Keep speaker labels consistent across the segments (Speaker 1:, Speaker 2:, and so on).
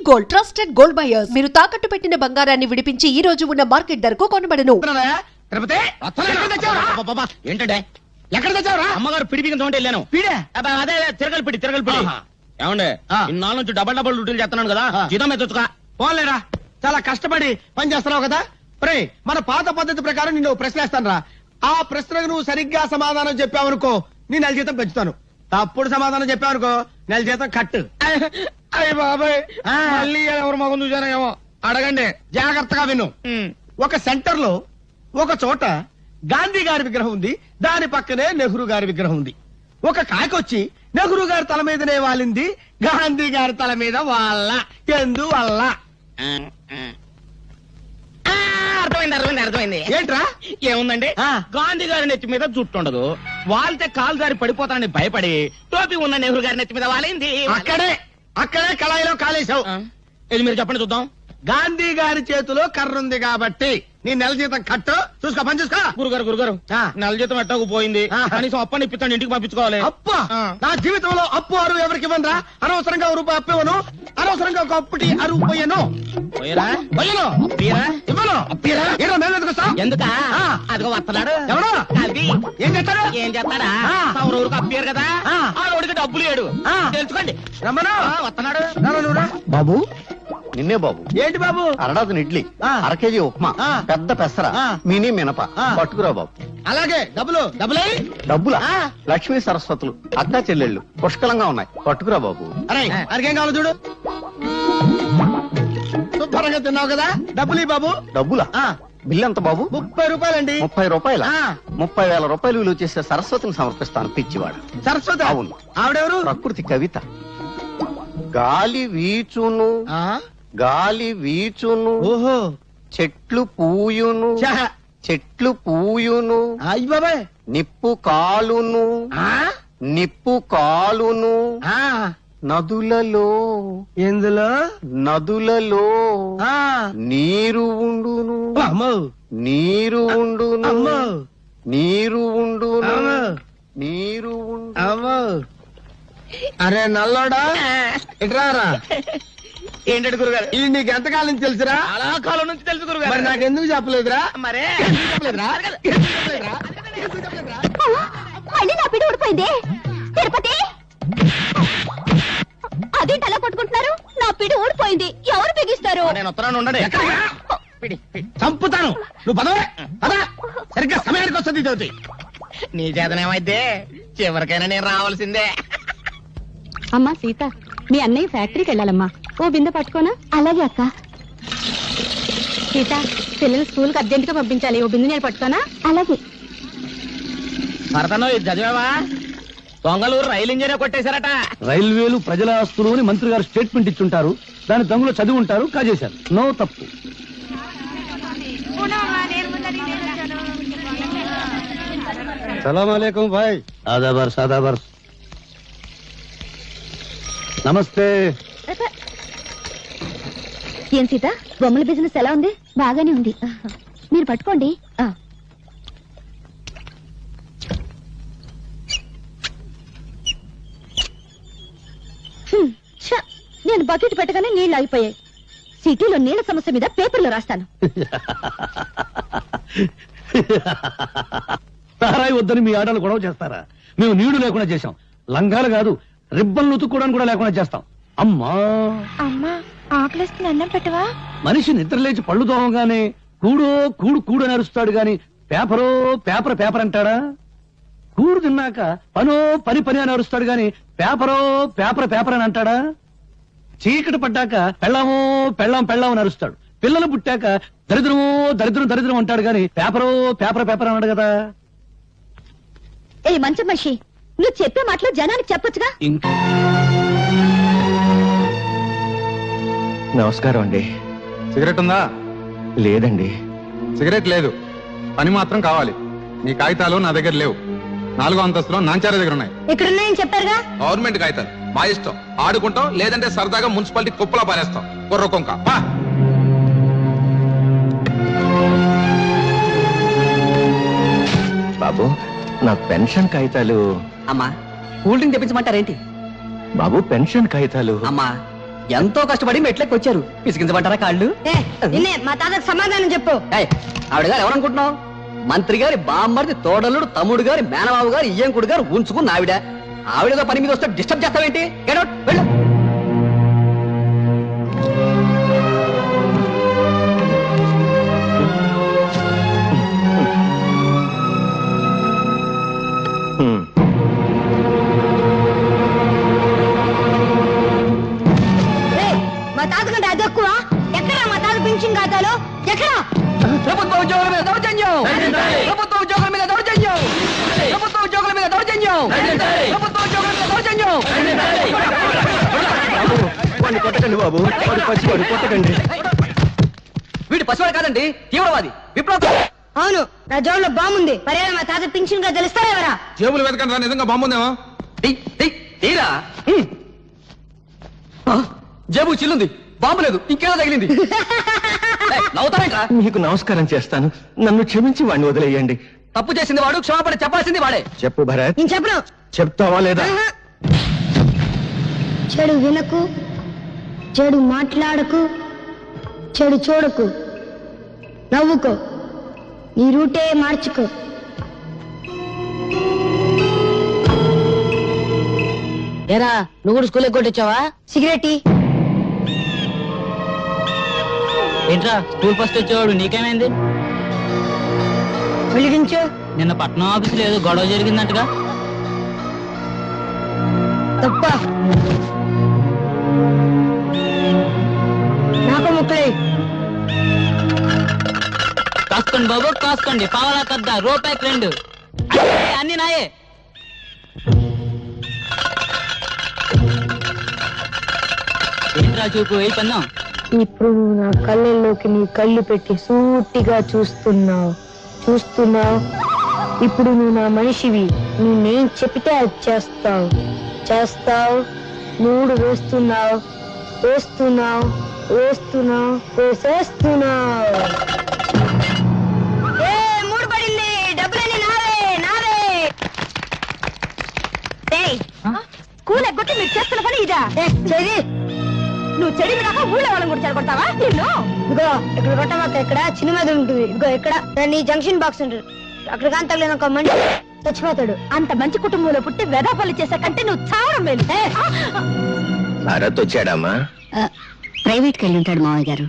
Speaker 1: Gold, trusted gold buyers. మీరు తాకట్టు పెట్టిన బంగారాన్ని విడిపించి ఈ రోజు ఉన్న మార్కెట్ ధరకు కొనబడను.
Speaker 2: ఏంటంటే ఎక్కడ తెచ్చావురా? అమ్మగారు పిడి బిగించ వెళ్ళాను. పిడే అదే తిరగలి పిడి ఏమండే ఇన్నాళ్ళ నుంచి డబల్ డ్యూటీలు చేస్తున్నాను కదా, జీతం ఎత్తుగా
Speaker 3: పోలేరా. చాలా కష్టపడి పని చేస్తున్నావు కదా. రే, మన పాత పద్ధతి ప్రకారం నిన్ను ప్రశ్న వేస్తాను రా. ఆ ప్రశ్నకు నువ్వు సరిగ్గా సమాధానం చెప్పావనుకో నీ నెల జీతం పెంచుతాను. తప్పుడు సమాధానం చెప్పావనుకో నెల జీతం కట్టు.
Speaker 2: అయ్య బాబాయ్, మళ్ళీ ఎవరు మగం చూసానేమో.
Speaker 3: అడగండి, జాగ్రత్తగా విను. ఒక సెంటర్ లో ఒక చోట గాంధీ గారి విగ్రహం ఉంది, దాని పక్కనే నెహ్రూ గారి విగ్రహం ఉంది. ఒక కాకొచ్చి నెహ్రూ గారి తల మీదనే వాలింది, గాంధీ గారి తల మీద వాళ్ళ. ఎందువల్ల?
Speaker 2: అర్థమైంది.
Speaker 3: ఏంట్రా?
Speaker 2: ఏముందండి, గాంధీ గారి నెత్తి మీద జుట్టు ఉండదు, వాళ్తే కాలు జారి పడిపోతానని భయపడి టోపీ ఉన్న నెహ్రూ గారి నెత్తి మీద వాలింది.
Speaker 3: అక్కడే కళాయిలో కాలేశావు.
Speaker 2: ఇది మీరు చెప్పండి చూద్దాం.
Speaker 3: గాంధీ గారి చేతిలో కర్ర ఉంది కాబట్టి నీ నెల జీతం కట్టు. చూసుకో, పని చూసుకో.
Speaker 2: గురుగారు నెల జీతం ఎట్టకు పోయింది, కనీసం అప్పని ఇప్పిస్తాను, ఇంటికి పంపించుకోవాలి.
Speaker 3: అప్ప నా జీవితంలో అప్పు అరువు ఎవరికి ఇవ్వనరా. అనవసరంగా రూపాయి అప్పు ఇవ్వను, అనవసరంగా ఒక అప్పుటి అరువు పోయాను.
Speaker 2: ఎందుకా అదిగో వస్తున్నాడు.
Speaker 3: ఎవరు? ఏం చేస్తాడు?
Speaker 2: ఏం చేస్తాడా? ఊరికి అప్పారు కదా, ఆ రోడ్డుకి డబ్బులు లేడు. తెలుసుకోండి.
Speaker 3: రమ్మను.
Speaker 2: వస్తున్నాడు.
Speaker 4: బాబు, నిన్నే బాబు.
Speaker 3: ఏంటి బాబు?
Speaker 4: అరడాది ఇడ్లీ, అర కేజీ ఉప్మా, పెద్ద పెసర, మినీ మినప పట్టుకురా బాబు.
Speaker 3: అలాగే. డబ్బులే
Speaker 4: డబ్బులా? లక్ష్మీ సరస్వతులు అక్కా చెల్లెళ్ళు పుష్కలంగా ఉన్నాయి, పట్టుకురా బాబు.
Speaker 3: అరే, అరికేం కావాలి చూడు. శుభ్రంగా తిన్నావు కదా, డబ్బులు ఈ బాబు.
Speaker 4: డబ్బులా? బిల్లు ఎంత బాబు?
Speaker 3: 30 రూపాయలండి.
Speaker 4: 30 రూపాయల? 30,000 రూపాయలు విలువ చేసే సరస్వతిని సమర్పిస్తాను. పిచ్చివాడు.
Speaker 3: సరస్వతి?
Speaker 4: అవును.
Speaker 3: ఆవిడెవరు?
Speaker 4: ప్రకృతి కవిత. గాలి వీచును, గాలి వీచును,
Speaker 3: ఓహో,
Speaker 4: చెట్లు పూయును, చెట్లు పూయును,
Speaker 3: అయ్య బాబాయ్,
Speaker 4: నిప్పు కాలును, నిప్పు కాలును, నదులలో,
Speaker 3: ఎందులో?
Speaker 4: నదులలో నీరు ఉండును, నీరు ఉండును, నీరు ఉండును, నీరు ఉండు.
Speaker 3: అరే నల్లోడా, ఇట్రారా.
Speaker 2: ఏంటంటే గురుగారు,
Speaker 3: ఇది నీకు ఎంతకాలం నుంచి తెలుసురా?
Speaker 2: చాలా కాలం నుంచి తెలుసు గురుగారు.
Speaker 3: మరి నాకు ఎందుకు చెప్పలేదురా?
Speaker 2: మరే
Speaker 5: మళ్ళీ నా పిడి ఊడిపోయింది. తిరుపతి, అదేంటి అలా కొట్టుకుంటున్నారు? నా పిడి ఊడిపోయింది, ఎవరు బిగిస్తారు?
Speaker 2: నేను వస్తున్నాను, ఉండండి.
Speaker 3: చంపుతాను. నువ్వు పదవే, పదా. సరిగ్గా సమయానికి వస్తుంది జ్యోతి.
Speaker 2: నీ చేతనేమైతే చివరికైనా నేను రావాల్సిందే.
Speaker 5: అమ్మా సీత, మీ అన్నయ్య ఫ్యాక్టరీకి వెళ్ళాలమ్మా, ఓ బిందె పట్టుకోనా? అలాగే అక్క. సీత, పిల్లలు స్కూల్ కి అర్జెంట్ గా పంపించాలి, ఓ బిందె నేను పట్టుకోనా? అలాగే.
Speaker 2: భరతను ఇది చదివావా? దొంగలూరు రైలు ఇంజనే కొట్టేశారట.
Speaker 6: రైల్వేలు ప్రజల ఆస్తులు అని మంత్రి గారు స్టేట్మెంట్ ఇచ్చుంటారు, దాని దొంగలు చదివి ఉంటారు, కాజేశారు. నో తప్పు.
Speaker 4: సలాం అలైకుం భాయ్.
Speaker 6: ఆదాబర్స్, ఆదాబర్స్. నమస్తే.
Speaker 5: ఏం సీత, బొమ్మల బిజినెస్ ఎలా ఉంది? బాగానే ఉంది, మీరు పట్టుకోండి. నేను బకెట్ పెట్టగానే నీళ్లు ఆగిపోయాయి. సిటీలో నీళ్ల సమస్య మీద పేపర్లో రాస్తాను.
Speaker 6: సారాయి వద్దని మీ ఆటలు గొడవ చేస్తారా? మేము నీళ్లు లేకుండా చేశాం. లంగాలు కాదు, రిబ్బన్లు ఉతుక్కోవడానికి కూడా లేకుండా చేస్తాం. అమ్మా
Speaker 5: అమ్మా, ఆకలిస్తుంది, అన్నం పెట్టవా?
Speaker 6: మనిషి నిద్ర లేచి పళ్ళు తోమగానే కూడో కూడు కూడు అని అరుస్తాడు గాని పేపరో పేపర్ పేపర్ అంటాడా? కూడు తిన్నాక పనో పని పని అని అరుస్తాడు గాని పేపరో పేపర్ పేపర్ అని అంటాడా? చీకటి పడ్డాక పెళ్ళామో పెళ్ళాం పెళ్ళాం అని అరుస్తాడు. పిల్లలు పుట్టాక దరిద్రమో దరిద్రం దరిద్రం అంటాడు గాని పేపరో పేపర్ పేపర్ అన్నాడు కదా.
Speaker 5: ఏ మంచి మనిషి, నువ్వు చెప్పే మాటలు జనానికి చెప్పొచ్చుగా.
Speaker 4: నమస్కారం అండి.
Speaker 7: సిగరెట్ ఉందా?
Speaker 4: లేదండి.
Speaker 7: సిగరెట్ లేదు, పని మాత్రం కావాలి. నీ కాగితాలు నా దగ్గర లేవు. 4వ అంతస్తులో నాంచార దగ్గర ఉన్నాయి.
Speaker 5: ఇక్కడున్నాయని చెప్పారుగా.
Speaker 7: గవర్నమెంట్ కాగితాలు, మా ఇష్టం. ఆడుకుంటాం, లేదంటే సరదాగా మున్సిపాలిటీ కుప్పలా పారేస్తాం. కుర్ర కొంక.
Speaker 4: బాబు, నా పెన్షన్ కాగితాలు.
Speaker 8: అమ్మా, కూల్ డ్రింక్ తెప్పించమంటారేంటి?
Speaker 4: బాబు, పెన్షన్ కాగితాలు.
Speaker 8: అమ్మా, ఎంతో కష్టపడి మెట్లకి వచ్చారు పిసికించమంటారా కాళ్ళు
Speaker 5: నిన్నే మా తాతకు సమాధానం చెప్పు.
Speaker 8: ఏయ్, ఆవిడ గారు ఎవరనుకుంటున్నావు? మంత్రి గారి బామ్మర్ది తోడలుడు తమ్ముడు గారి మేనబాబు గారు ఇయ్యంకుడు గారు ఉంచుకున్న ఆవిడతో పని మీద వస్తే డిస్టర్బ్ చేస్తావేంటి? Get out, వెళ్ళు.
Speaker 5: ఏయ్, మా తాతకంటే అది ఎక్కువ. ఎక్కడ మా తాత పెన్షన్ ఖాతాలో? ఎక్కడ?
Speaker 8: ప్రభుత్వ ఉద్యోగుల మీద దౌర్జన్యం! ప్రభుత్వ ఉద్యోగుల మీద దౌర్జన్యం! ప్రభుత్వ ఉద్యోగుల మీద దౌర్జన్యం! ప్రభుత్వ ఉద్యోగుల మీద దౌర్జన్యం!
Speaker 3: వాడిని కొట్టకండి బాబు, వాడు పచ్చివాడు, కొట్టకండి.
Speaker 8: వీడు పసివాడు కాదండి, తీవ్రవాది, విప్లవ.
Speaker 5: అవును, నా జోబులో బాగుంది. మరేనా మా తాత పెన్షన్ ఖాతాలు ఇస్తారెవరా?
Speaker 7: జేబులు వెతకండి రా, నిజంగా బాగుందేమో.
Speaker 8: తీరా జేబు చిల్లుంది, బాంబు లేదు, ఇంకేదో తగిలింది. ఏయ్, నవ్వుతావేంట్రా?
Speaker 3: మీకు నమస్కారం చేస్తాను, నన్ను క్షమించి వాడిని వదిలేయండి.
Speaker 8: తప్పు చేసింది వాడు, క్షమాపణ చెప్పాల్సింది వాడే.
Speaker 3: చెప్పు భరత్,
Speaker 5: నేను చెప్పను.
Speaker 3: చెప్తావా లేదా?
Speaker 5: చెడు వినకు, చెడు మాట్లాడకు, చెడు చూడకు, నవ్వుకో, నీ రూటే మార్చుకో.
Speaker 9: ఏరా నువ్వు కూడా స్కూల్ కొట్టొచ్చావా?
Speaker 5: సిగరెట్ ఇ.
Speaker 9: ఏంట్రా స్కూల్ ఫస్ట్ వచ్చేవాడు నీకేమైంది?
Speaker 5: వెలిగించు.
Speaker 9: నిన్న పట్నం ఆఫీసులో ఏదో గొడవ జరిగిందంటగా?
Speaker 5: తప్ప నాకు ముక్కలే.
Speaker 9: కాసుకోండి బాబు కాసుకోండి, పావలా కద్ద రూపాయికి 2 అన్ని నాయే. ఏంట్రా చూపు ఏ పన్నాం?
Speaker 5: ఇప్పుడు నువ్వు నా కళ్ళల్లోకి నీ కళ్ళు పెట్టి సూటిగా చూస్తున్నావు. ఇప్పుడు నువ్వు నా మనిషివి. నేనేం చెప్తే అది చేస్తావు. 3 వేస్తున్నావు. వేసేస్తున్నావు. 3 పడింది. డబ్బులన్నీ నావే. స్కూల్ ఎగ్గొట్టి మీరు చేస్తున్న పని ఇదా? చెడి, నువ్వు చెడి కాక ఊళ్ళో వాళ్ళని కూడా చెడగొడతావా? నిన్ను ఇదిగో ఇక్కడ కొట్టమాక, ఇక్కడ చిన్నది ఉంటుంది. ఇదిగో ఇక్కడ నీ జంక్షన్ బాక్స్ ఉంటుంది. అక్కడ కానీ తగిలిన ఒక మనిషి చచ్చిపోతాడు. అంత మంచి కుటుంబంలో పుట్టి వెదాపల్లి చేసే కంటే నువ్వు చావడం మేలు.
Speaker 3: భరత్ వచ్చాడమ్మా?
Speaker 10: ప్రైవేట్కి వెళ్ళి ఉంటాడు మావయ్య గారు.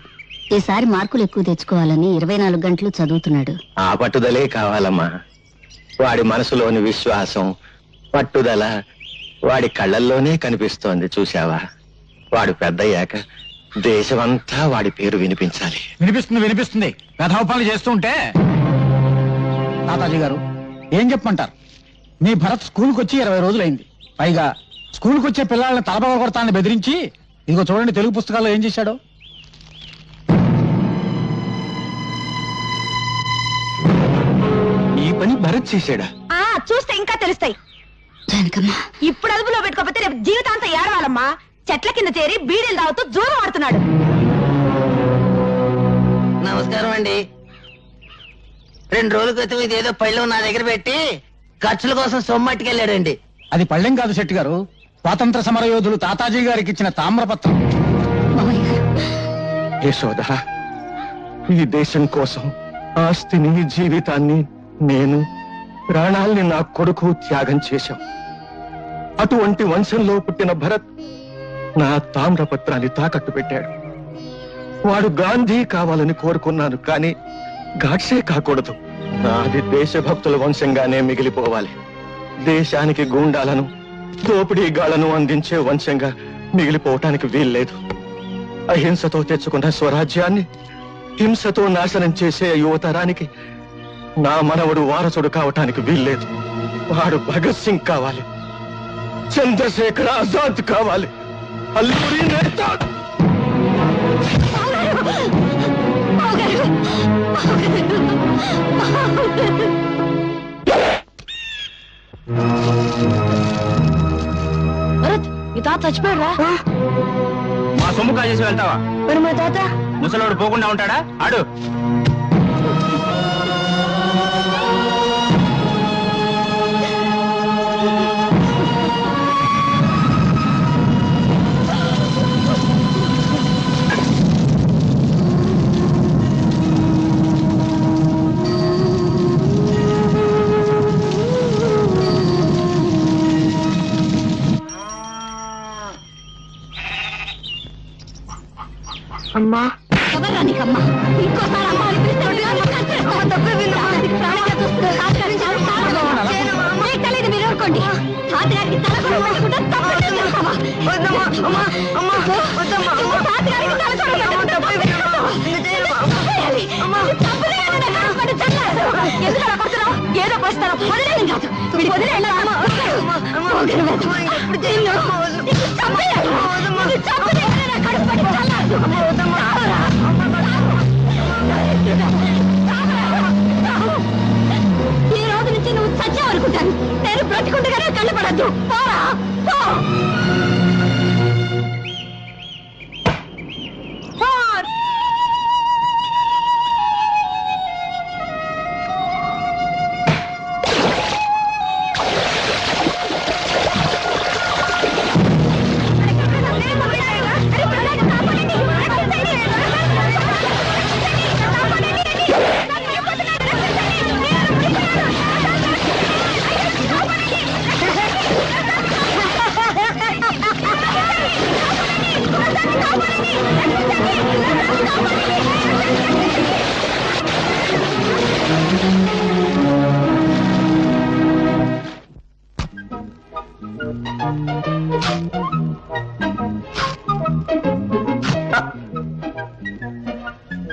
Speaker 10: ఈసారి మార్కులు ఎక్కువ తెచ్చుకోవాలని 24 గంటలు చదువుతున్నాడు.
Speaker 3: ఆ పట్టుదలే కావాలమ్మా. వాడి మనసులోని విశ్వాసం, పట్టుదల వాడి కళ్ళల్లోనే కనిపిస్తోంది. చూశావా? వాడు పెద్దయ్యాక దేశమంతా వాడి పేరు వినిపించాలి.
Speaker 6: వినిపిస్తుంది. కథోపాలు చేస్తుంటే తాతాజీ గారు ఏం చెప్పమంటారు? మీ భరత్ స్కూల్కి వచ్చి 20 రోజులైంది. పైగా స్కూల్కి వచ్చే పిల్లల్ని తలపగ కొడతానని బెదిరించి, ఇదిగో చూడండి తెలుగు పుస్తకాల్లో ఏం చేశాడో.
Speaker 3: ఈ పని భరత్ చేశాడా?
Speaker 5: చూస్తే ఇంకా తెలుస్తాయి. ఇప్పుడు అదుపులో పెట్టుకోకపోతే రేపు జీవితాంతం ఏడవాలమ్మా. చెట్ల కింద చేరి బీడీలు తాగుతూ జూదం ఆడుతున్నాడు.
Speaker 9: నమస్కారం అండి. 2 రోజుల క్రితం ఇదేదో పళ్ళు నా దగ్గర పెట్టి ఖర్చుల కోసం సొమ్మట్టుకెళ్ళాడండి.
Speaker 6: అది పళ్ళెం కాదు శెట్టి గారు, స్వాతంత్ర సమర యోధులు తాతాజీ గారికి ఇచ్చిన తామ్రపత్రం.
Speaker 3: యశోద, ఈ దేశం కోసం ఆస్తిని, జీవితాన్ని, నేను ప్రాణాల్ని నా కొడుకు త్యాగం చేశాం. అటువంటి వంశంలో పుట్టిన భరత్ నా తామ్రపత్రాన్ని తాకట్టు పెట్టాడు. వాడు గాంధీ కావాలని కోరుకున్నాను, కానీ గాడ్సే కాకూడదు. నాది దేశభక్తుల వంశంగానే మిగిలిపోవాలి. దేశానికి గూండాలను, దోపిడీగాళ్లను అందించే వంశంగా మిగిలిపోవటానికి వీల్లేదు. అహింసతో తెచ్చుకున్న స్వరాజ్యాన్ని హింసతో నాశనం చేసే యువతరానికి నా మనవడు వారసుడు కావటానికి వీల్లేదు. వాడు భగత్ సింగ్ కావాలి, చంద్రశేఖర్ ఆజాద్ కావాలి, అల్లూరి నేతా.
Speaker 5: భరత్, ఈ తాత చచ్చిపోయాడా?
Speaker 2: మా సొమ్ము కాజేసి వెళ్తావా?
Speaker 5: మరి మా తాత
Speaker 2: ముసలోడు పోకుండా ఉంటాడా? ఆడు
Speaker 5: అమ్మా ఎవరా నీకమ్మా? ఇంకోసారి అమ్మ అని పిలిస్తే మీకు తెలియదు, మీరు ఊరుకోండి. తాతగారికి తల కూడా పెట్టకుండా తప్పకుండా చేస్తావా? తాతగారికి తల కూడా పెట్టకుండా చంపేయాలి. చంపలేని నా కడుపుని చల్లారు. ఎందుకు అలా కొడుతున్నావు? ఏదో పోస్తాను. వదిలేని కాదు, వీడికి వదిలేయాలి. చంపలేని నా కడుపుని చల్లారు. ఈ రోజు నుంచి నువ్వు చచ్చావనుకుంటాను. నేను బ్రతికుండగానే కళ్ళు పడద్దు. పోరా పో.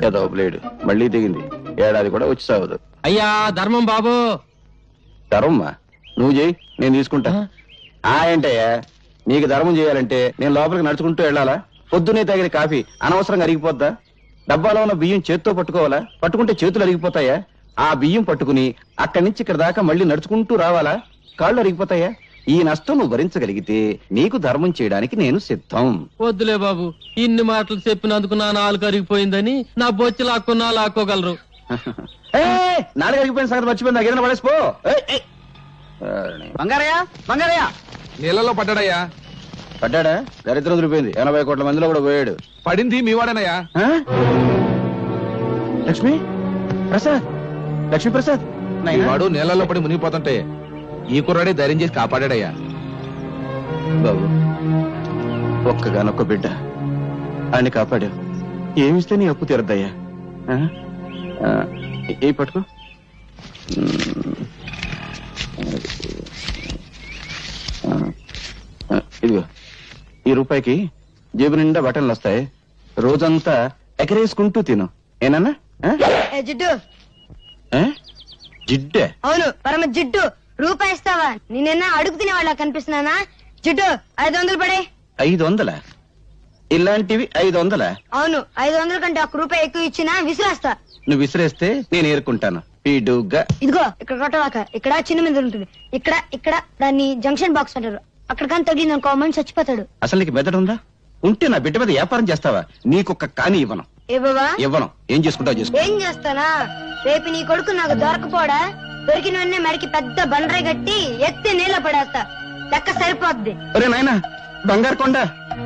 Speaker 2: ఏదో బ్లేడ్ మళ్ళీ దిగింది. ఏడాది కూడా వచ్చి సాగదు.
Speaker 8: అయ్యా ధర్మం బాబు.
Speaker 2: ధర్మమ్మా నువ్వు చేయి, నేను తీసుకుంటా. ఏంటయ్యా, నీకు ధర్మం చేయాలంటే నేను లోపలికి నడుచుకుంటూ వెళ్ళాలా? పొద్దునే తాగిన కాఫీ అనవసరంగా అరిగిపోద్దా? డబ్బాలో ఉన్న బియ్యం చేత్తో పట్టుకోవాలా? పట్టుకుంటే చేతులు అరిగిపోతాయా? ఆ బియ్యం పట్టుకుని అక్కడి నుంచి ఇక్కడ దాకా మళ్ళీ నడుచుకుంటూ రావాలా? కాళ్ళు అరిగిపోతాయా? ఈ నష్టం నువ్వు భరించగలిగితే నీకు ధర్మం చేయడానికి నేను సిద్ధం.
Speaker 8: వద్దులే బాబు, ఇన్ని మాటలు చెప్పినందుకు నా నాలుగు అరిగిపోయిందని నా బొచ్చి లాక్కున్నా లాక్కోగలరు.
Speaker 2: నాలుగు అరిగిపోయిన సంగతి మర్చిపోయింది. నాకు ఏదైనా పడేసిపో.
Speaker 8: బంగారయ్య బంగారయ్య
Speaker 7: నీళ్ళలో పడ్డాడయ్యా.
Speaker 2: పడ్డాడా? దరిద్రం దొరికిపోయింది. 80 కోట్ల మందిలో కూడా పోయాడు.
Speaker 7: పడింది మీ వాడేనయ్యా.
Speaker 2: లక్ష్మి ప్రసాద్, లక్ష్మీ ప్రసాద్.
Speaker 7: వాడు నీళ్ళలో పడి మునిగిపోతుంటే ఈ కుర్రాడే ధైర్యం చేసి కాపాడాడయ్యా.
Speaker 2: బాబు, ఒక్కగానొక్క బిడ్డ, ఆయన్ని కాపాడావు. ఏమిస్తే నీ అప్పు తీరద్దయ్యా. ఏ పట్టుకో. ఇదిగో, ఈ రూపాయికి జేబు నిండా బట్టలు వస్తాయి. రోజంతా ఎకరేసుకుంటూ తిను. ఏనన్నా?
Speaker 5: జిడ్డు.
Speaker 2: జిడ్డే?
Speaker 5: అవును, పరమ జిడ్డు. రూపాయి ఇస్తావా? నిన్న అడుగు తినే వాళ్ళ కనిపిస్తున్నానా? జిడ్డు 500 పడే.
Speaker 2: 500? ఇలాంటివి 500?
Speaker 5: అవును, 500 కంటే 1 రూపాయి ఎక్కువ ఇచ్చినా విసిరేస్తా.
Speaker 2: నువ్వు విసిరేస్తే నేను ఏరుకుంటాను. పీడుగా.
Speaker 5: ఇదిగో ఇక్కడ కొట్టవాక. ఇక్కడ చిన్న మీద ఉంటుంది. ఇక్కడ ఇక్కడ దాన్ని జంక్షన్ బాక్స్ అంటారు. అక్కడ కానీ తగిలింది అనుకో మనిషి చచ్చిపోతాడు.
Speaker 2: అసలు నీకు మెదడు ఉందా? ఉంటే నా బిడ్డ మీద వ్యాపారం చేస్తావా? నీకొక్క కాని ఇవ్వను.
Speaker 5: ఏ బాబా?
Speaker 2: ఇవ్వను. ఏం చేసుకుంటావు చేసుకో.
Speaker 5: ఏం చేస్తానా? రేపు నీ కొడుకు నాకు దొరకపోడా? దొరికిన వెంటనే మరికి పెద్ద బండరాయి కట్టి ఎత్తి నీళ్ళ పడేస్తా. లెక్క సరిపోద్ది.
Speaker 2: ఒరే నాయనా, బంగారు కొండ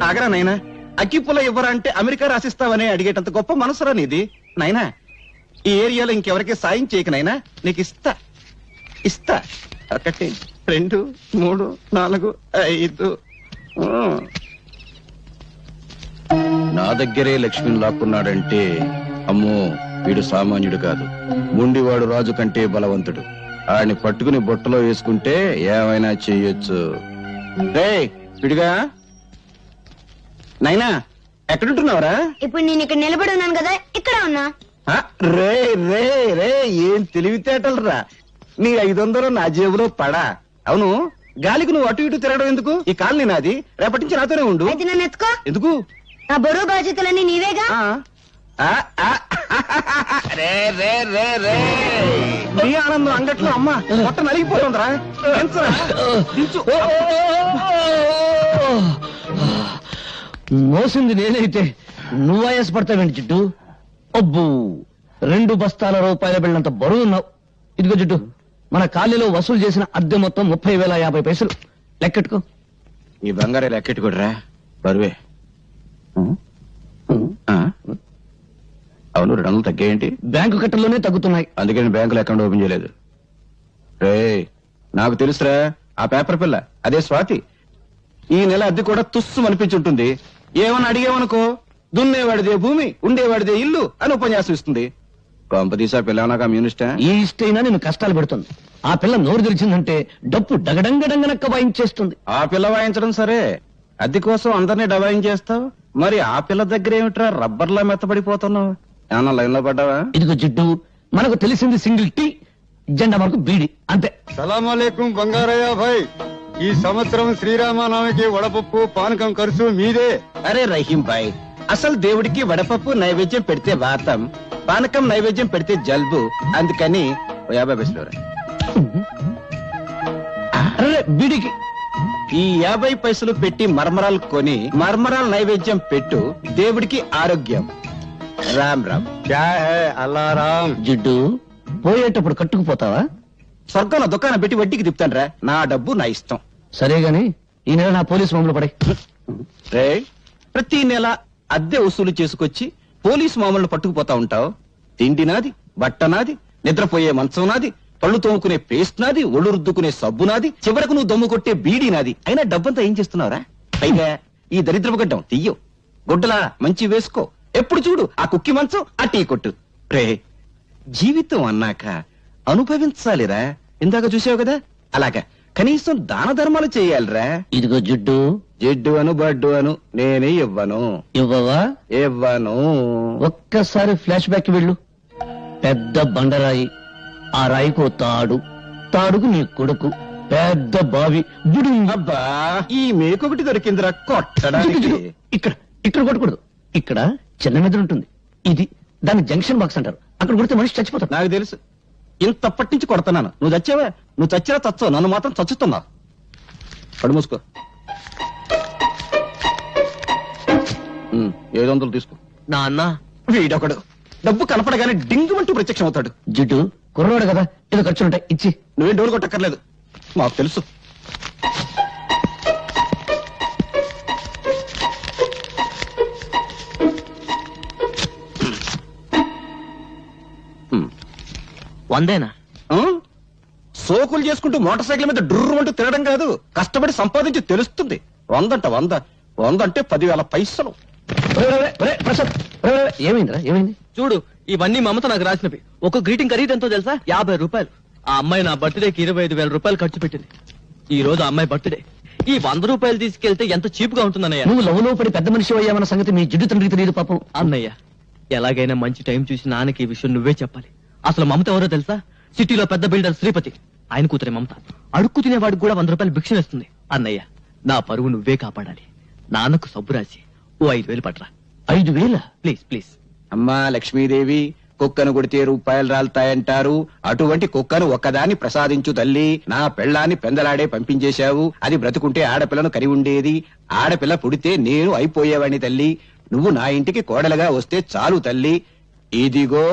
Speaker 2: ఆగరా నాయనా. అగ్గిపుల్ల ఇవ్వరా అంటే అమెరికా రాసిస్తావని అడిగేటంత గొప్ప మనసురా నీది నాయనా. ఈ ఏరియాలో ఇంకెవరికి సాయం చేయక నాయనా. నీకు ఇస్తా ఇస్తా. 1 2 3 4 5. నా దగ్గరే లక్ష్మిని లాక్కున్నాడంటే అమ్మో, వీడు సామాన్యుడు కాదు. ముండివాడు రాజు కంటే బలవంతుడు. ఆడిని పట్టుకుని బొట్టలో వేసుకుంటే ఏమైనా చెయ్యొచ్చు. రే విడిగా నైనా, ఎక్కడుంటున్నావురా?
Speaker 5: ఇప్పుడు నేను ఇక్కడ నిలబడి ఉన్నాను కదా, ఇక్కడ ఉన్నా.
Speaker 2: రే రే రే, ఏం తెలివితేటలు రా. నీ 500 నా జేబులో పడా. అవును, గాలికి నువ్వు అటు ఇటు తిరగడం ఎందుకు? ఈ కాలనీ నాది. రేపటి నుంచి నాతోనే ఉండు.
Speaker 5: అయితే నన్ను ఎత్తుకో.
Speaker 2: ఎందుకు?
Speaker 5: నా బరువు బాధ్యతలన్నీ నీవేగా.
Speaker 2: రే రే రే రే, నీ ఆనందం అంగట్లో అమ్మ మొత్తం నలిగిపోతుందిరా.
Speaker 6: మోసింది నేనైతే నువ్వు ఆయాసపడతావేంటి జిడ్డు? అబ్బు, 2 బస్తాల రూపాయల బిళ్ళంత బరువు ఉన్నావు. ఇదిగో జిడ్డు, మన కాలనీలో వసూలు చేసిన అద్దె మొత్తం 30,050 లెక్కెట్టుకో.
Speaker 2: ఈ బంగారే లెక్కెట్టుకోడరా, బరువే. అవును, 200 తగ్గేంటి?
Speaker 6: బ్యాంకు కట్టల్లోనే తగ్గుతున్నాయి.
Speaker 2: అందుకని బ్యాంకులో అకౌంట్ ఓపెన్ చేయలేదు. రే, నాకు తెలుసురా, ఆ పేపర్ పిల్ల అదే స్వాతి. ఈ నెల అద్దె కూడా తుస్సు అనిపించుంటుంది. ఏమన్నా అడిగేవనుకో దున్నేవాడిదే భూమి ఉండేవాడిదే ఇల్లు అని ఉపన్యాసం ఇస్తుంది. కొంపదీసా పిల్లనా కమ్యూనిస్టా?
Speaker 6: ఈ ఇష్టైనా నేను కష్టాలు పెడుతుంది. ఆ పిల్ల నోరు తెరిచిందంటే డప్పు డగడంగడంగనక్క వాయించేస్తుంది.
Speaker 2: ఆ పిల్ల వాయించడం సరే, అద్దె కోసం అందరినీ డబాయించేస్తావు. మరి ఆ పిల్ల దగ్గర ఏమిట్రా రబ్బర్లా మెత్తబడిపోతున్నావు? ఏమన్నా లైన్ లో పడ్డావా?
Speaker 6: ఇదిగో జిడ్డు, మనకు తెలిసింది సింగిల్ టీ, జెండా మనకు బీడి, అంతే.
Speaker 7: సలాంలేకం బంగారయ్య భాయ్, ఈ సంవత్సరం శ్రీరామనవమికి వడపప్పు పానకం ఖర్చు మీదే.
Speaker 2: అరే రహీం భాయ్, అసలు దేవుడికి వడపప్పు నైవేద్యం పెడితే వాతం, పానకం నైవేద్యం పెడితే జల్బు. అందుకని 50 పైసలు రా.
Speaker 6: అరే బీడికి
Speaker 2: ఈ 50 పైసలు పెట్టి మర్మరాలు కొని మర్మరాలు నైవేద్యం పెట్టు, దేవుడికి ఆరోగ్యం. రామ్ రామ్.
Speaker 7: క్యా హై అల్లారాం.
Speaker 6: జిడ్డు, పోయేటప్పుడు కట్టుకుపోతావా?
Speaker 2: స్వర్గంలో దుకాణం పెట్టి వడ్డీకి తిప్పుతాను రా. నా డబ్బు నా ఇష్టం.
Speaker 6: సరే గాని ఈ నెల నా పోలీసు మామూలు పడే.
Speaker 2: రే, ప్రతి నెల అద్దె వసూలు చేసుకొచ్చి పోలీసు మామూలు పట్టుకుపోతా ఉంటావు. తిండి నాది, బట్ట నాది, నిద్రపోయే మంచం నాది, పళ్ళు తోముకునే పేస్ట్ నాది, ఒళ్ళు రుద్దుకునే సబ్బు నాది, చివరకు నువ్వు దమ్ము కొట్టే బీడీ నాది. అయినా డబ్బంతా ఏం చేస్తున్నావురా? పైగా ఈ దరిద్రపు గడ్డం తీయో, గుడ్డలా మంచి వేసుకో. ఎప్పుడు చూడు ఆ కుక్కి మంచం, ఆ టీ కొట్టు. రే, జీవితం అన్నాక అనుభవించాలిరా. ఇందాక చూసావు కదా, అలాగా కనీసం దాన ధర్మాలు చేయాలిరా.
Speaker 6: ఇదిగో జిడ్డు,
Speaker 2: జిడ్డు అను బడ్డు అను నేనే ఇవ్వను.
Speaker 6: ఇవ్వవా?
Speaker 2: ఇవ్వను.
Speaker 6: ఒక్కసారి ఫ్లాష్ బ్యాక్ వెళ్ళు. పెద్ద బండరాయి, ఆ రాయికో తాడు, తాడుకు నీ కొడుకు, పెద్ద బావి, బుడి.
Speaker 2: అబ్బా, ఈ మేకొకటి దొరికిందిరా కొట్టడానికి.
Speaker 6: ఇక్కడ ఇక్కడ కొట్టకూడదు. ఇక్కడ చిన్న మెదడు ఉంటుంది. ఇది దాన్ని జంక్షన్ బాక్స్ అంటారు. అక్కడ కొడితే మనిషి చచ్చిపోతాడు.
Speaker 2: నాకు తెలుసు, ఇంతప్పటి నుంచి కొడుతున్నాను. నువ్వు చచ్చావా? నువ్వు చచ్చినా చచ్చావు, నన్ను మాత్రం చచ్చుతున్నావు. కడు మూసుకో. 700 తీసుకో.
Speaker 8: నాన్న,
Speaker 2: వీడొకడు డబ్బు కనపడగానే డింగుమంటూ ప్రత్యక్షం అవుతాడు.
Speaker 6: జిడ్డు, కుర్రవాడు కదా, ఏదో ఖర్చులుంటాయి, ఇచ్చి.
Speaker 2: నువ్వేం డోలు కొట్టక్కర్లేదు, మాకు తెలుసు.
Speaker 8: వందేనా?
Speaker 2: ఆ? సోకులు చేసుకుంటూ మోటార్ సైకిల్ మీద డుర్రు అంటూ తినడం కాదు, కష్టపడి సంపాదించి తెలుస్తుంది. 100 అంటే 10,000 పైసలు.
Speaker 6: ప్రసాద్, ఏమైందిరా? ఏమైంది?
Speaker 8: చూడు, ఇవన్నీ మమత నాకు రాసినవి. ఒక గ్రీటింగ్ ఖరీదు ఎంతో తెలుసా? 50 రూపాయలు. ఆ అమ్మాయి నా బర్త్డేకి 25,000 రూపాయలు ఖర్చు పెట్టింది. ఈ రోజు ఆ అమ్మాయి బర్త్డే. ఈ 100 రూపాయలు తీసుకెళ్తే ఎంత చీప్ గా ఉంటుందన్నయ్య.
Speaker 6: నువ్వు లవ్లో పడి పెద్ద మనిషి అయ్యామన్న సంగతి మీ జిడ్డు తండ్రికి తెలియదు పాపం.
Speaker 8: అన్నయ్య, ఎలాగైనా మంచి టైం చూసి నాన్నకి ఈ విషయం నువ్వే చెప్పాలి. అసలు మమత ఎవరో తెలుసా? సిటీలో పెద్ద బిల్డర్ శ్రీపతి, ఆయన కూతురే మమత. అడుక్కు తినేవాడికి కూడా 100 రూపాయలు భిక్షనిస్తుంది. అన్నయ్య, నా పరువు నువ్వే కాపాడాలి. నాన్నకు సబ్బు రాసి ఓ 5,000 పట్రా.
Speaker 6: 5,000?
Speaker 8: Please please.
Speaker 2: అమ్మా లక్ష్మీదేవి, కుక్కను కొడితే రూపాయలు రాలుతాయంటారు. అటువంటి కుక్కను ఒక్కదాన్ని ప్రసాదించు తల్లి. నా పెళ్ళాన్ని పెందలాడే పంపించేశావు. అది బ్రతుకుంటే ఆడపిల్లను కరి ఉండేది. ఆడపిల్ల పుడితే నేను అయిపోయేవాడిని తల్లి. నువ్వు నా ఇంటికి కోడలుగా వస్తే చాలు తల్లి. ఇదిగో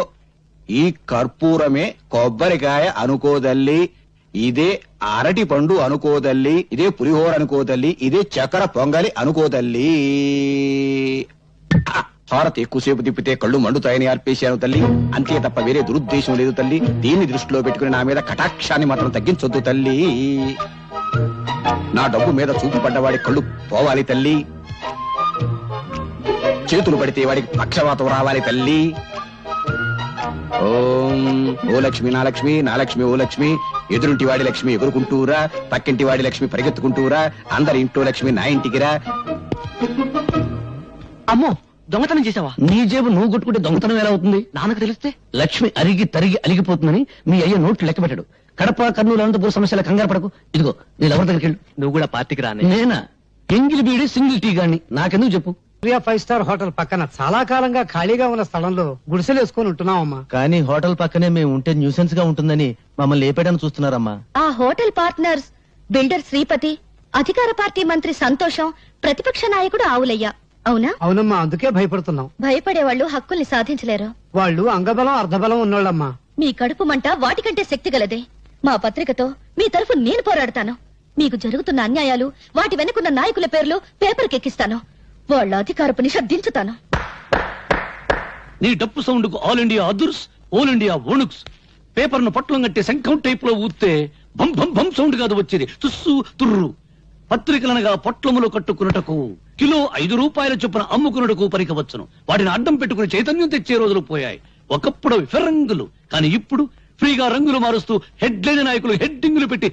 Speaker 2: ఈ కర్పూరమే కొబ్బరికాయ అనుకోదల్లి, ఇదే అరటి పండు అనుకోదల్లి, ఇదే పులిహోర అనుకోదల్లి, ఇదే చక్కెర పొంగలి అనుకోదల్లి. హారతి ఎక్కువసేపు తిప్పితే కళ్ళు మండుతాయని అర్పేశాను తల్లి. అంతే తప్ప వేరే దురుద్దేశం లేదు తల్లి. దీన్ని దృష్టిలో పెట్టుకుని నా మీద కటాక్షాన్ని మాత్రం తగ్గించొద్దు తల్లి. నా డబ్బు మీద చూపు పడ్డవాడి కళ్ళు పోవాలి తల్లి. చేతులు పడితే వాడికి పక్షవాతం రావాలి తల్లి. ఓం ఓ లక్ష్మి నా లక్ష్మి, నా లక్ష్మి ఓ లక్ష్మి. ఎదురుంటి వాడి లక్ష్మి ఎగురుకుంటూరా, పక్కింటి వాడి లక్ష్మి పరిగెత్తుకుంటూరా, అందరి ఇంట్లో లక్ష్మి నా ఇంటికి రా.
Speaker 8: అమ్మో, దొంగతనం చేసావా?
Speaker 6: నీ జేబు నువ్వు కొట్టుకుంటే దొంగతనం ఎలా అవుతుంది?
Speaker 8: నాన్నకు తెలిస్తే
Speaker 6: లక్ష్మి అరిగి తరిగి అలిగిపోతుందని మీ అయ్య నోట్లు లెక్క పెట్టాడు. కడప, కర్నూలు, అనంతపురం సమస్యల కంగారు పడకు. ఇదిగో నీ ఎవరి దగ్గరికి వెళ్ళు.
Speaker 8: నువ్వు కూడా పార్టీకి రానే.
Speaker 6: నేనా? ఎంగిలి బీడి సింగిల్ టీ గాని, నాకెందుకు చెప్పు.
Speaker 11: 5 స్టార్ హోటల్ పక్కన చాలా కాలంగా ఖాళీగా ఉన్న స్థలంలో గుడిసెలు వేసుకొని ఉంటున్నామమ్మా.
Speaker 8: కానీ హోటల్ పక్కనే మేము ఉంటే న్యూసెన్స్ గా ఉంటుందని మమ్మల్ని లేపేయడానికి చూస్తున్నారమ్మా.
Speaker 5: ఆ హోటల్ పార్ట్నర్స్ బిల్డర్ శ్రీపతి, అధికార పార్టీ మంత్రి సంతోషం, ప్రతిపక్ష నాయకుడు ఆవులయ్య. అవునా?
Speaker 11: అవునమ్మా, అందుకే భయపడుతున్నాం.
Speaker 5: భయపడేవాళ్ళు హక్కుల్ని సాధించలేరు.
Speaker 11: వాళ్ళు అంగబలం అర్ధబలం ఉన్నోళ్ళమ్మా.
Speaker 5: మీ కడుపు మంట వాటికంటే శక్తి గలదే. మా పత్రికతో మీ తరఫు నేను పోరాడతాను. మీకు జరుగుతున్న అన్యాయాలు, వాటి వెనుకున్న నాయకుల పేర్లు పేపర్కి ఎక్కిస్తాను. వాళ్ళ అధికారపు నిష దించుతాను.
Speaker 6: నీ డప్పు సౌండ్ కు ఆల్ ఇండియా అదుర్స్, ఆల్ ఇండియా ఓణుక్స్. పేపర్ ను పట్లం కట్టే శంఖం టైప్ లో ఊస్తే భం భం భం సౌండ్ కాదు వచ్చేది, తుస్సు తుర్రు. పత్రికలనగా పొట్లములు కట్టుకున్నటకు కిలో 5 రూపాయల చొప్పున అమ్ముకున్నకు పరికవచ్చును. వాటిని అడ్డం పెట్టుకుని చైతన్యం తెచ్చే రోజులు పోయాయి. ఒకప్పుడు అవి ఫిరంగులు, కానీ ఇప్పుడు ఫ్రీగా రంగులు మారుస్తూ హెడ్లైన్ నాయకులు హెడ్డింగులు పెట్టి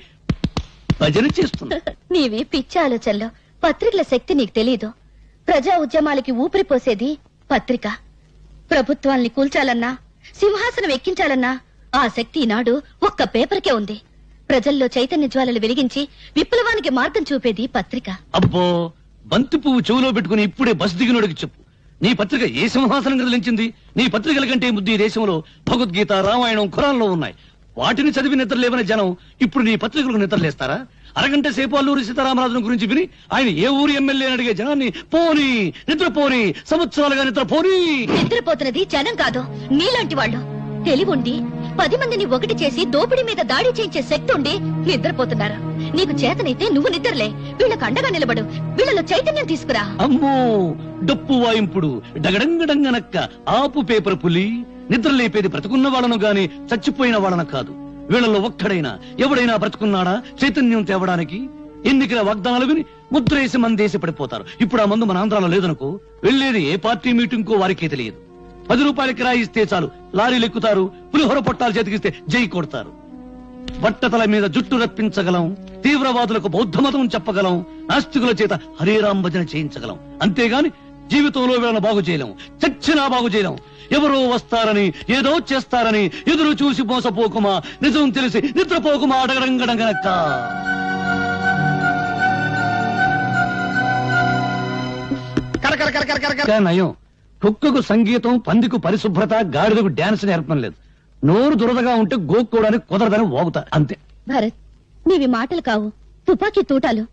Speaker 6: భజన చేస్తున్నారు.
Speaker 5: నీవి పిచ్చి ఆలోచనలో పత్రికల శక్తి నీకు తెలీదు. ప్రజా ఉద్యమాలకి ఊపిరిపోసేది పత్రిక. ప్రభుత్వాల్ని కూల్చాలన్నా, సింహాసనం ఎక్కించాలన్నా ఆ శక్తి ఈనాడు ఒక్క పేపర్కే ఉంది. ప్రజల్లో చైతన్య జ్వాలలు వెలిగించి విప్లవానికి మార్గం చూపేది పత్రిక.
Speaker 6: అబ్బో, బంతి పువ్వు చెవులో పెట్టుకుని ఇప్పుడే బస్ దిగినోడికి చెప్పు, నీ పత్రిక ఏ సింహాసనం కదిలించింది? నీ పత్రికల కంటే ముద్దు ఈ దేశంలో భగవద్గీత, రామాయణం, ఖురాన్లో ఉన్నాయి. వాటిని చదివి నిద్రలేవని జనం ఇప్పుడు నీ పత్రికలకు నిద్రలేస్తారా? అరగంట సేపు అల్లూరి సీతారామరాజును గురించి విని ఆయన ఏ ఊరు ఎమ్మెల్యే అని అడిగే జనాన్ని పోనీ నిద్రపోని, సంవత్సరాలుగా నిద్రపోని.
Speaker 5: నిద్రపోతున్నది జనం కాదు, నీలాంటి వాళ్ళు. తెలివుండి 10 మందిని ఒకటి చేసి దోపిడీ మీద దాడి చేయించే శక్తి ఉండి నిద్రపోతున్నారు. నీకు చేతనైతే నువ్వు నిద్రలే, వీళ్ళకు అండగా నిలబడు, వీళ్ళలో చైతన్యం తీసుకురా.
Speaker 6: అమ్మో, డప్పు వాయింపుడు డగడంగడంగనక్క ఆపు పేపర్ పులి. నిద్ర లేపేది బ్రతుకున్న వాళ్ళను గాని చచ్చిపోయిన వాళ్ళను కాదు. వీళ్ళలో ఒక్కడైనా ఎవడైనా బ్రతుకున్నాడా చైతన్యం తేవడానికి? ఎన్నికల వాగ్దానాలు విని ముద్రేసి మందేసి పడిపోతారు. ఇప్పుడు ఆ మందు మన ఆంధ్రాలో లేదనుకో, వెళ్లేది ఏ పార్టీ మీటింగ్ కో వారికే తెలియదు. 10 రూపాయల కిరాయి ఇస్తే చాలు లారీలు ఎక్కుతారు, పులిహోర పొట్టాలు చేతికిస్తే జై కొడతారు. బట్టతల మీద జుట్టు రప్పించగలం, తీవ్రవాదులకు బౌద్ధ మతం చెప్పగలం, నాస్తికుల చేత హరేరాం భజన చేయించగలం. అంతేగాని జీవితంలో వీళ్ళను బాగు చేయలేం, చచ్చినా బాగు చేయలేం. ఎవరో వస్తారని, ఏదో చేస్తారని ఎదురు చూసి మోసపోకుమా, నిజం తెలిసి నిద్రపోకుమా అడగడంగడంగనక్క. నయం, కుక్కకు సంగీతం, పందికు పరిశుభ్రత, గాడిదకు డాన్స్ నేర్పడం లేదు. నోరు దురదగా ఉంటే గోక్కోవడానికి కుదరదని వాగుతా అంతే.
Speaker 5: భరత్, నీవి మాటలు కావు, తుపాకీ తూటాలు.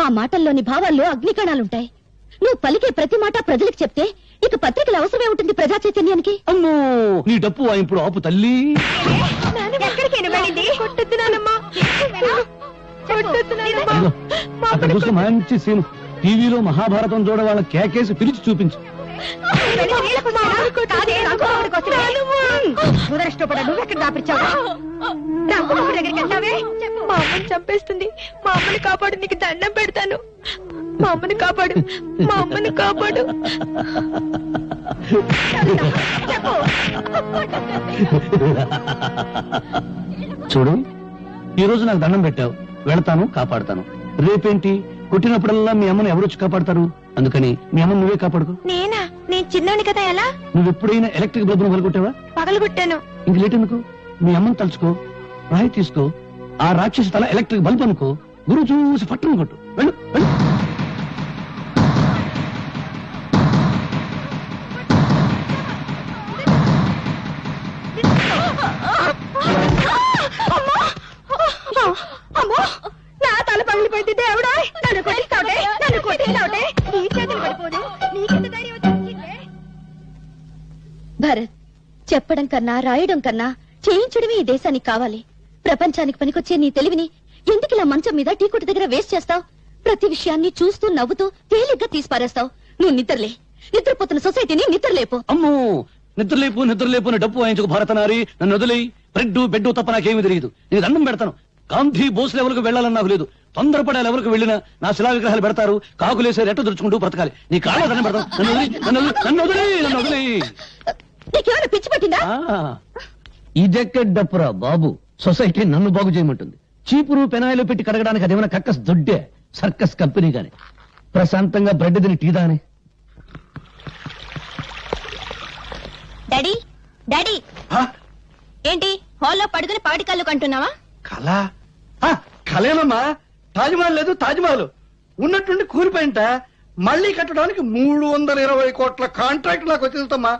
Speaker 5: ఆ మాటల్లోని భావాల్లో అగ్నికణాలుంటాయి. నువ్వు పలికే ప్రతి మాట ప్రజలకు చెప్తే ఇక పత్రికల అవసరమే ఉంటుంది ప్రజా చైతన్యానికి.
Speaker 6: అమ్మో, నీ డప్పు వాయింపుడు ఆపు తల్లి. అక్కడ చూసి మంచి సీన్, టీవీలో మహాభారతం చూడ వాళ్ళ కేకేసి పిలిచి చూపించు.
Speaker 5: నువ్వెక్కడ దాపిచ్చావు? మా అమ్మని చంపేస్తుంది. మా అమ్మని కాపాడు, నీకు దండం పెడతాను. మా అమ్మని కాపాడు, మా అమ్మని కాపాడు.
Speaker 6: చూడు, ఈ రోజు నాకు దండం పెట్టావు, వెళతాను, కాపాడుతాను. రేపేంటి, కొట్టినప్పుడల్లా మీ అమ్మని ఎవరొచ్చి కాపాడతారు? అందుకని మీ అమ్మని నువ్వే కాపాడుకో.
Speaker 5: నేనా? నేను చిన్నోని కదా, ఎలా?
Speaker 6: నువ్వు ఎప్పుడైనా ఎలక్ట్రిక్ బల్బును పగలగొట్టావా?
Speaker 5: పగలగొట్టాను.
Speaker 6: ఇంక లేట్ ఎందుకు? మీ అమ్మని తలుచుకో, రాయి తీసుకో, ఆ రాక్షసి తల ఎలక్ట్రిక్ బల్బ్ అనుకో, గురువు చూసి పట్టును కొట్టు. వెళ్ళు వెళ్ళు.
Speaker 5: అమ్మో, నా తల పగిలిపోయింది. దేవుడా, నన్ను కొట్టిస్తావుటే, నన్ను కొట్టిస్తావుటే. నీ చేతులు పడిపోదు, నీకెంత ధైర్యం వచ్చిందే? భరత్, చెప్పడం కన్నా రాయడం కన్నా చేయించడమే ఈ దేశానికి కావాలి. ప్రపంచానికి పనికొచ్చే నీ తెలివిని ఎందుకు ఇలా మంచం మీద టీ కొట్టు దగ్గర వేస్ట్ చేస్తావు? ప్రతి విషయాన్ని చూస్తూ నవ్వుతూ తేలిగ్గా తీసిపారేస్తావు. నువ్వు నిద్రలే, నిద్రపోతున్న సొసైటీని నిద్రలేపు.
Speaker 6: అమ్మో, నిద్రలేపు నిద్రలేపు అని డప్పు వాయించుకు భారతనారి. నన్ను వదిలేయి. బ్రెడ్ బెడ్ తప్ప నాకేమీ తెలియదు. నేను దండం పెడతాను. గాంధీ బోస్ లెవెల్కు వెళ్ళాలని నాకు లేదు. తొందరపడే లెవెల్కు వెళ్ళినా నా శిలా విగ్రహాలు పెడతారు, కాకులేసే రెట్ట దుడుచుకుంటూ బ్రతకాలి. నీ కాళ్ళ దండం పెడతాను. నన్ను వదిలేయి.
Speaker 5: నీకేమైనా పిచ్చి పట్టిందా?
Speaker 6: ఇదెక్కడ డప్పురా బాబు, సొసైటీ నన్ను బాగు చేయమంటుంది. చీపురు పెనాయిలు పెట్టి కడగడానికి అదేమైనా కక్కస్ దొడ్డే సర్కస్ కంపెనీ గాని? ప్రశాంతంగా బ్రెడ్ తిని టీదానే.
Speaker 5: డాడీ, డాడీ, ఏంటి హాల్లో పడుకుని పాటి కళ్ళు కంటున్నావా?
Speaker 3: కళ కళేనమ్మా. తాజ్మహల్ లేదు, తాజ్మహల్ ఉన్నట్టుండి కూలిపోయింట. మళ్ళీ కట్టడానికి 320 కోట్ల కాంట్రాక్ట్ నాకు వచ్చేస్తామా.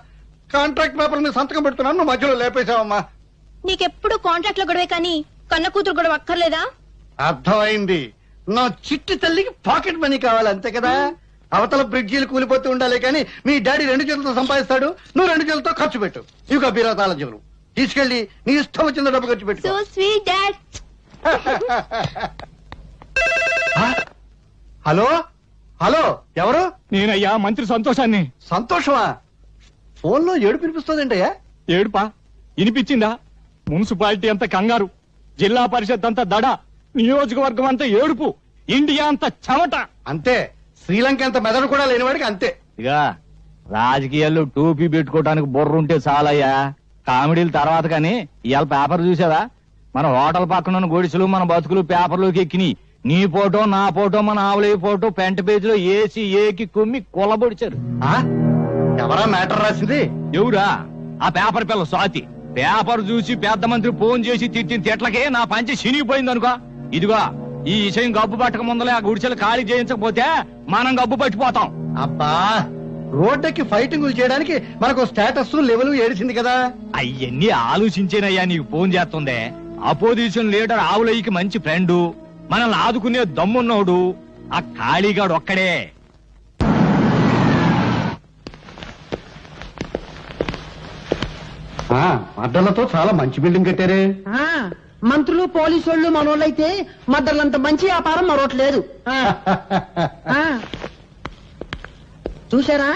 Speaker 3: కాంట్రాక్ట్ పేపర్ మీద సంతకం పెడుతున్నాను, నువ్వు మధ్యలో లేపేశావమ్మా.
Speaker 5: నీకెప్పుడు కాంట్రాక్ట్ లో గొడవే కానీ కన్న కూతురు గొడవ అక్కర్లేదా?
Speaker 3: అర్థమైంది. నా చిట్టి తల్లికి పాకెట్ మనీ కావాలి, అంతే కదా. అవతల బ్రిడ్జీలు కూలిపోతూ ఉండాలి కానీ మీ డాడీ 2 చేతులతో సంపాదిస్తాడు, నువ్వు 2 చేతులతో ఖర్చు పెట్టు. ఇక బీరతాల జీవులు తీసుకెళ్లి నీ ఇష్టం వచ్చిన డబ్బు ఖర్చు పెట్టు.
Speaker 5: So sweet dad.
Speaker 3: Hello hello, ఎవరు?
Speaker 11: నేనయ్యా మంత్రి సంతోషాన్ని.
Speaker 3: సంతోషమా? ఫోన్ లో ఏడుపు వినిపిస్తుందంటయ్యా.
Speaker 11: ఏడుపా వినిపించిందా? మున్సిపాలిటీ అంతా కంగారు, జిల్లా పరిషత్ అంతా దడ, నియోజకవర్గం అంతా ఏడుపు, ఇండియా అంతా చెమట.
Speaker 3: అంతే,
Speaker 4: శ్రీలంక అంత మెదడు కూడా లేనివాడికి అంతే.
Speaker 6: ఇక రాజకీయాల్లో టోపీ పెట్టుకోవడానికి బుర్ర ఉంటే చాలయ్యా, కామెడీల తర్వాత కానీ ఇవాళ పేపర్ చూసావా? మన హోటల్ పక్కన ఉన్న గొడిసెలు మన బతుకులు పేపర్లోకి ఎక్కినాయి. నీ ఫోటో నా ఫోటో మన ఆవులే ఫోటో ఫ్రంట్ పేజ్ లో ఏసి ఏకి కుమ్మి కొల్లబొడిచారు.
Speaker 4: ఆ? ఎవరా మ్యాటర్ రాసింది?
Speaker 6: ఎవరా? ఆ పేపర్ పిల్ల స్వాతి. పేపర్ చూసి పెద్ద మంత్రి ఫోన్ చేసి తిట్టిన తిట్లకే నా పంచి చినిగిపోయింది అనుకో. ఇదిగో ఈ విషయం గబ్బు పట్టక ముందలే ఆ గుడిసెలు ఖాళీ చేయించకపోతే మనం గబ్బు పట్టిపోతాం.
Speaker 4: అబ్బా, రోడ్డుకి ఫైటింగులు చేయడానికి మనకు స్టేటస్ లెవెల్ ఏడిసింది కదా.
Speaker 6: అయ్యన్ని ఆలోచించేనయ్యా నీకు ఫోన్ చేస్తుందే. అపోజిషన్ లీడర్ ఆవులయ్యకి మంచి ఫ్రెండు, మనల్ని ఆదుకునే దమ్మున్నోడు ఆ ఖాళీగాడు ఒక్కడే.
Speaker 4: అడ్డలతో చాలా మంచి బిల్డింగ్ కట్టారే.
Speaker 3: మంత్రులు పోలీసు వాళ్ళు మనోళ్ళైతే మద్దర్లంత మంచి వ్యాపారం మరొకట్లేదు. చూసారా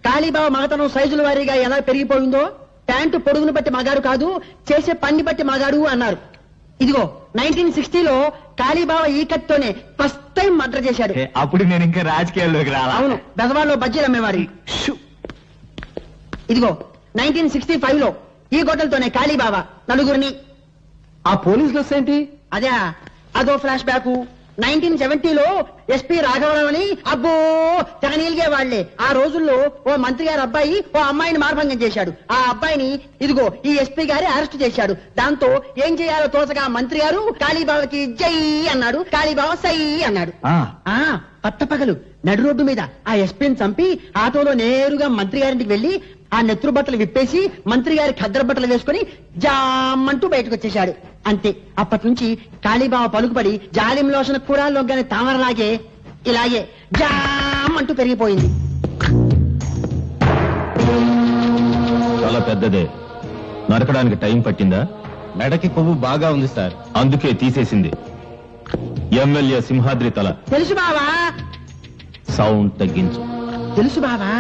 Speaker 3: కాళీబాబా మగతనం సైజుల వారీగా ఎలా పెరిగిపోయిందో? ప్యాంటు పొడుగును బట్టి మగాడు కాదు, చేసే పని బట్టి మగాడు అన్నారు. ఇదిగో 1960లో కాళీబాబా ఈ కత్తితోనే ఫస్ట్ టైం మర్డర్ చేశాడు.
Speaker 6: అప్పుడు నేను ఇంకా రాజకీయాల్లోకి రాలా.
Speaker 3: అవును, బెజవాడలో బజ్జీలు అమ్మేవారి. ఇదిగో 1965లో ఈ గొడ్డలతోనే కాళీబాబా నలుగురిని.
Speaker 4: ఆ పోలీస్ డ్రెస్ ఏంటి?
Speaker 3: అదే అదో ఫ్లాష్ బ్యాక్. 1970లో ఎస్పీ రాఘవరావు అని అబ్బో తెగనీలిగే వాళ్లే. ఆ రోజుల్లో ఓ మంత్రి గారి అబ్బాయి ఓ అమ్మాయిని మార్భంగం చేశాడు. ఆ అబ్బాయిని ఇదిగో ఈ ఎస్పీ గారి అరెస్ట్ చేశాడు. దాంతో ఏం చేయాలో తోచగా మంత్రి గారు కాళీబాబాకి జై అన్నాడు, కాళీబాబా సై అన్నాడు. పట్టపగలు నడు రోడ్డు మీద ఆ ఎస్పీని చంపి ఆటోలో నేరుగా మంత్రి గారింటికి వెళ్లి ఆ నెత్తురు బట్టలు విప్పేసి మంత్రి గారి ఖద్దర బట్టలు వేసుకుని జామంటూ బయటకు వచ్చేశాడు. అంతే, అప్పటి నుంచి కాళీబాబా పలుకుపడి జాలిం లోషణ కూడా లొగ్గని తామరలాగే ఇలాగే జామంటూ పెరిగిపోయింది.
Speaker 8: చాలా పెద్దదే. నరకడానికి టైం పట్టిందా?
Speaker 2: మెడకి కొవ్వు బాగా ఉంది సార్,
Speaker 8: అందుకే తీసేసింది. ఎమ్మెల్యే సింహాద్రి తల.
Speaker 3: తెలుసు బావా,
Speaker 8: సౌండ్ తగ్గించు.
Speaker 3: తెలుసు బావా,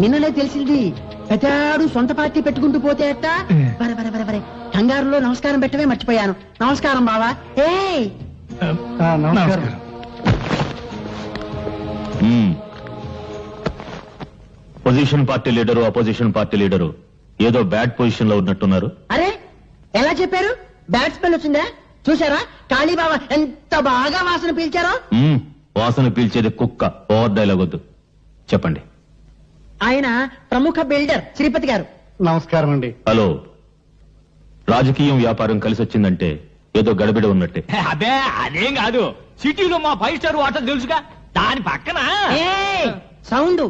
Speaker 3: నిన్ననే తెలిసింది. పెద్దాడు సొంత పార్టీ పెట్టుకుంటూ పోతే అట్ట. వరే వరే వరే వరే, కంగారులో నమస్కారం పెట్టవే మర్చిపోయాను. నమస్కారం బావా. ఏ
Speaker 4: నమస్కారం.
Speaker 8: Position party leader opposition party leader ఏదో బ్యాడ్ పొజిషన్ లో ఉన్నట్టున్నారు.
Speaker 3: అరే ఎలా చెప్పారు? బ్యాట్ స్మెల్ వచ్చిందా? చూసారా కాళీబాబా ఎంత బాగా వాసన పీల్చారో?
Speaker 8: వాసన పీల్చేది కుక్క. ఓవర్ డైలాగ్ వద్దు, చెప్పండి.
Speaker 3: ఆయన ప్రముఖ బిల్డర్ శ్రీపతి గారు.
Speaker 4: నమస్కారం అండి.
Speaker 8: హలో, రాజకీయం వ్యాపారం కలిసి వచ్చిందంటే ఏదో గడబిడ ఉన్నట్టే.
Speaker 6: అదే అదేం కాదు, సిటీలో మా 5 స్టార్ హోటల్ తెలుసుగా, దాని పక్కన
Speaker 3: సౌండ్.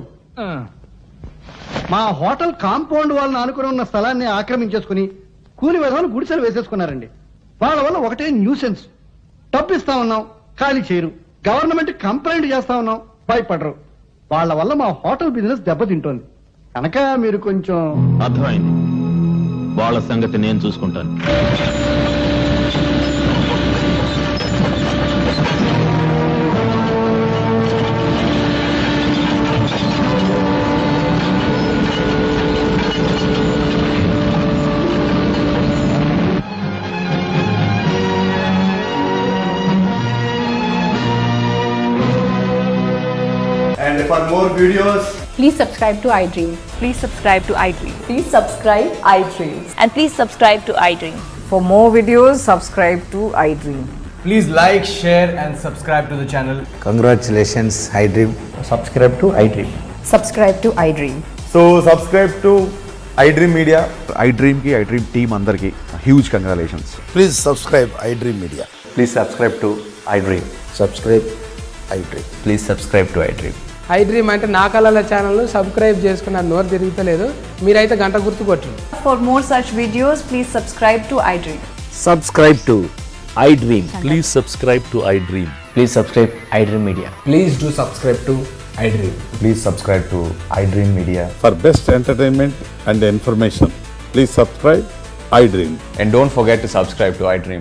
Speaker 4: మా హోటల్ కాంపౌండ్ వాళ్ళని ఆనుకుని ఉన్న స్థలాన్ని ఆక్రమించేసుకుని కూలి విధాలు గుడిసెలు వేసేసుకున్నారండి. వాళ్ళ వల్ల ఒకటే న్యూసెన్స్. డబ్బు ఇస్తా ఉన్నాం, ఖాళీ చేయరు. గవర్నమెంట్ కంప్లైంట్ చేస్తా ఉన్నాం, భయపడరు. వాళ్ళ వల్ల మా హోటల్ బిజినెస్ దెబ్బతింటోంది. కనుక మీరు కొంచెం.
Speaker 8: అర్థమైంది, వాళ్ళ సంగతి నేను చూసుకుంటాను.
Speaker 12: And for more videos,
Speaker 5: Please subscribe to iDream.
Speaker 1: Please subscribe to iDream.
Speaker 5: Please subscribe iDream.
Speaker 1: And please subscribe to iDream.
Speaker 5: For more videos, subscribe to iDream.
Speaker 12: please like, share and subscribe to the channel.
Speaker 2: Congratulations iDream.
Speaker 12: Subscribe to iDream.
Speaker 5: Subscribe to iDream.
Speaker 12: So subscribe to iDream Media.
Speaker 2: iDream కి iDream team అందరికి huge congratulations.
Speaker 12: Please subscribe iDream Media.
Speaker 2: Please subscribe to iDream. Subscribe iDream. Please subscribe to iDream.
Speaker 11: iDream అంటే నా కళల channel subscribe చేసుకున్న నోరు తిరుగుతలేదు. మీరైతే గంట గుర్తు కొట్టండి.
Speaker 5: For more such videos, please subscribe to iDream.
Speaker 2: Subscribe to iDream.
Speaker 8: Please subscribe to iDream.
Speaker 2: Please subscribe iDream media.
Speaker 12: Please do subscribe to iDream.
Speaker 2: Please subscribe to iDream media.
Speaker 7: For best entertainment and information, please subscribe iDream.
Speaker 2: And don't forget to subscribe to iDream.